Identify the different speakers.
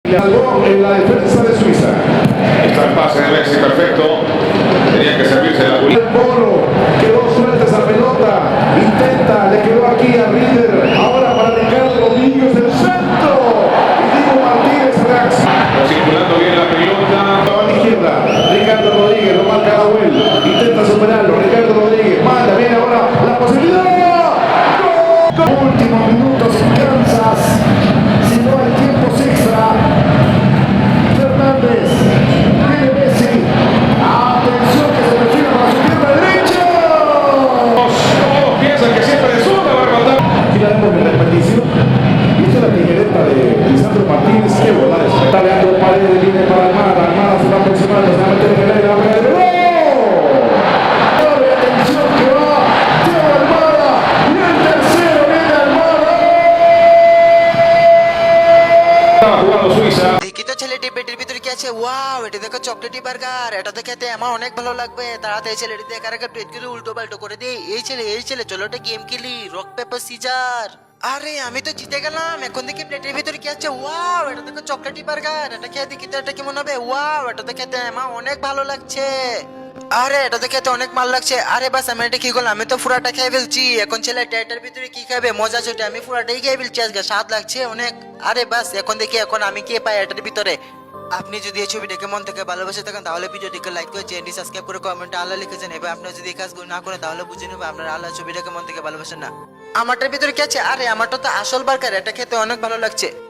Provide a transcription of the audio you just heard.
Speaker 1: Salvó en la defensa de Suiza.
Speaker 2: Está el pase de Messi perfecto. Tenía que servirse de la
Speaker 1: El Polo quedó suelta esa pelota. Intenta, le quedó aquí a River. Ahora para Ricardo Rodríguez el centro. Y Diego Martínez reacciona.
Speaker 2: circulando bien la pelota.
Speaker 1: A la izquierda, Ricardo Rodríguez, lo marca Nahuel. Intenta superarlo. Ricardo Rodríguez manda, viene ahora la posibilidad. ¡Gol! Últimos minutos en Kansas. Si no hay tiempos extra. Fernández. Viene Messi. Atención que se refiere para su pierna derecha.
Speaker 2: Todos piensan que siempre de zurda va a rematar.
Speaker 1: Aquí la vemos en repetición. Y esta es la tijereta de Lisandro Martínez. Qué bola es. Está Leandro Paredes, viene para Almada. Almada se va aproximando, se va a meter en el aire, va a pegar el gol. Atención que va Diego Almada. Y el tercero viene Almada.
Speaker 2: Estaba jugando Suiza.
Speaker 3: দেখি তো ছেলেটি পেটের ভিতরে কি আছে। ওয়াও, এটা দেখো chocolatey burger. এটা তো খেতে আমার অনেক ভালো লাগবে। তাড়াতাড়ি ছেলেটি দেখার আগে পেটগুলো উল্টো পাল্টো করে দেই। এই ছেলে চলো একটা গেম খেলি, রক পেপার সিজার। আরে আমি তো জিতে গেলাম। এখন দেখি প্লেটের ভিতরে কি আছে। ওয়াও, এটা দেখো চকলেটি বার্গার। এটা খেয়ে দেখি তো এটা কেমন হবে। ওয়াও, এটা তো খেতে আমার অনেক ভালো লাগছে। আরে এটা তো খেতে অনেক ভালো লাগছে। আরে বাস আমি এটা কি করলাম, আমি তো পুরাটা খেয়ে ফেলছি। এখন ছেলেটা এটার ভিতরে কি খাবে, মজা চটে আমি পুরাটাই খেয়ে ফেলছি আজকে, স্বাদ লাগছে অনেক। আরে বাস এখন দেখি এখন আমি কে পাই এটার ভিতরে। আপনি যদি এই ছবিটাকে মন থেকে ভালোবেসে থাকেন তাহলে ভিডিওটিকে লাইক করে চ্যানেলটি সাবস্ক্রাইব করে কমেন্টে আল্লাহ লিখেছেন। এবার আপনারা যদি এই কাজগুলো না করেন তাহলে বুঝে নেবে আপনারা আল্লাহ ছবিটাকে মন থেকে ভালোবাসেন না। আমারটার ভিতরে কি আছে? আরে আমারটা তো আসল বার্গার, এটা খেতে অনেক ভালো লাগছে।